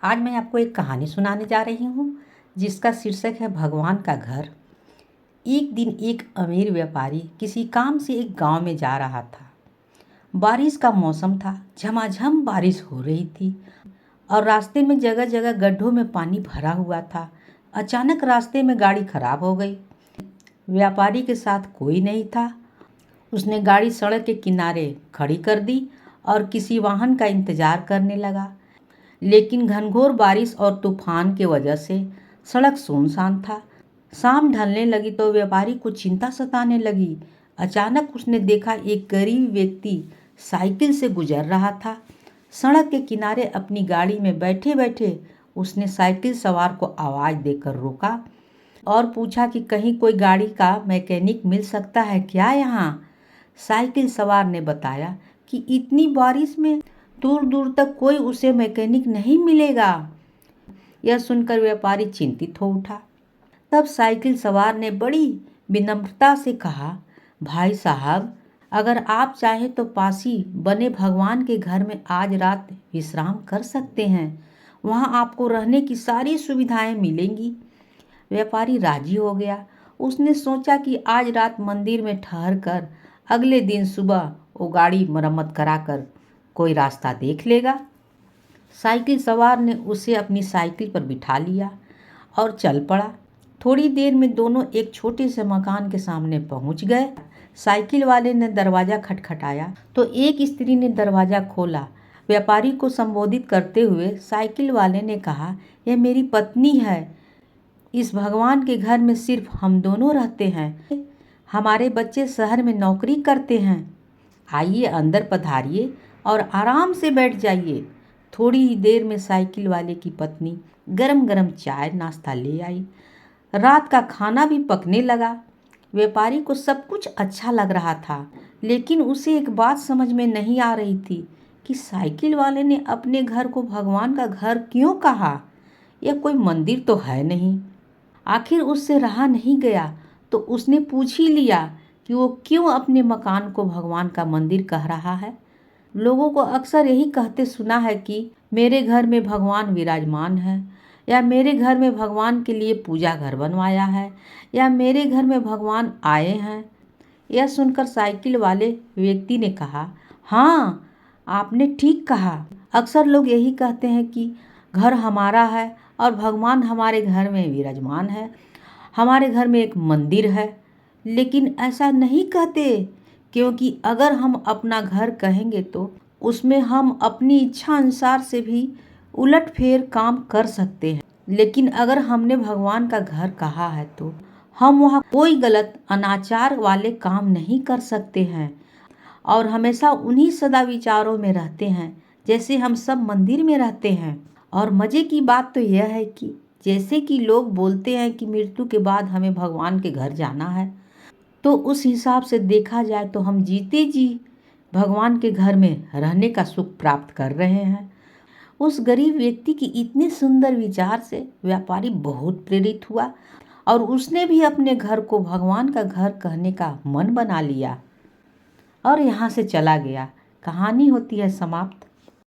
आज मैं आपको एक कहानी सुनाने जा रही हूँ जिसका शीर्षक है भगवान का घर। एक दिन एक अमीर व्यापारी किसी काम से एक गांव में जा रहा था। बारिश का मौसम था, झमाझम बारिश हो रही थी और रास्ते में जगह जगह गड्ढों में पानी भरा हुआ था। अचानक रास्ते में गाड़ी खराब हो गई। व्यापारी के साथ कोई नहीं था। उसने गाड़ी सड़क के किनारे खड़ी कर दी और किसी वाहन का इंतजार करने लगा। लेकिन घनघोर बारिश और तूफान की वजह से सड़क सुनसान था। शाम ढलने लगी तो व्यापारी को चिंता सताने लगी। अचानक उसने देखा एक गरीब व्यक्ति साइकिल से गुजर रहा था। सड़क के किनारे अपनी गाड़ी में बैठे बैठे उसने साइकिल सवार को आवाज़ देकर रोका और पूछा कि कहीं कोई गाड़ी का मैकेनिक मिल सकता है क्या यहाँ। साइकिल सवार ने बताया कि इतनी बारिश में दूर दूर तक कोई उसे मैकेनिक नहीं मिलेगा। यह सुनकर व्यापारी चिंतित हो उठा। तब साइकिल सवार ने बड़ी विनम्रता से कहा, भाई साहब, अगर आप चाहें तो पास ही बने भगवान के घर में आज रात विश्राम कर सकते हैं। वहाँ आपको रहने की सारी सुविधाएं मिलेंगी। व्यापारी राजी हो गया। उसने सोचा कि आज रात मंदिर में ठहर कर अगले दिन सुबह वो गाड़ी मरम्मत कराकर कोई रास्ता देख लेगा। साइकिल सवार ने उसे अपनी साइकिल पर बिठा लिया और चल पड़ा। थोड़ी देर में दोनों एक छोटे से मकान के सामने पहुंच गए। साइकिल वाले ने दरवाज़ा खटखटाया तो एक स्त्री ने दरवाज़ा खोला। व्यापारी को संबोधित करते हुए साइकिल वाले ने कहा, यह मेरी पत्नी है। इस भगवान के घर में सिर्फ हम दोनों रहते हैं। हमारे बच्चे शहर में नौकरी करते हैं। आइए अंदर पधारिए और आराम से बैठ जाइए। थोड़ी ही देर में साइकिल वाले की पत्नी गरम गरम चाय नाश्ता ले आई। रात का खाना भी पकने लगा। व्यापारी को सब कुछ अच्छा लग रहा था, लेकिन उसे एक बात समझ में नहीं आ रही थी कि साइकिल वाले ने अपने घर को भगवान का घर क्यों कहा। यह कोई मंदिर तो है नहीं। आखिर उससे रहा नहीं गया तो उसने पूछ ही लिया कि वो क्यों अपने मकान को भगवान का मंदिर कह रहा है। लोगों को अक्सर यही कहते सुना है कि मेरे घर में भगवान विराजमान है, या मेरे घर में भगवान के लिए पूजा घर बनवाया है, या मेरे घर में भगवान आए हैं। यह सुनकर साइकिल वाले व्यक्ति ने कहा, हाँ, आपने ठीक कहा। अक्सर लोग यही कहते हैं कि घर हमारा है और भगवान हमारे घर में विराजमान है, हमारे घर में एक मंदिर है। लेकिन ऐसा नहीं कहते, क्योंकि अगर हम अपना घर कहेंगे तो उसमें हम अपनी इच्छा अनुसार से भी उलटफेर काम कर सकते हैं। लेकिन अगर हमने भगवान का घर कहा है तो हम वहाँ कोई गलत अनाचार वाले काम नहीं कर सकते हैं और हमेशा उन्हीं सदा विचारों में रहते हैं जैसे हम सब मंदिर में रहते हैं। और मज़े की बात तो यह है कि जैसे कि लोग बोलते हैं कि मृत्यु के बाद हमें भगवान के घर जाना है, तो उस हिसाब से देखा जाए तो हम जीते जी भगवान के घर में रहने का सुख प्राप्त कर रहे हैं। उस गरीब व्यक्ति की इतने सुंदर विचार से व्यापारी बहुत प्रेरित हुआ और उसने भी अपने घर को भगवान का घर कहने का मन बना लिया और यहाँ से चला गया। कहानी होती है समाप्त।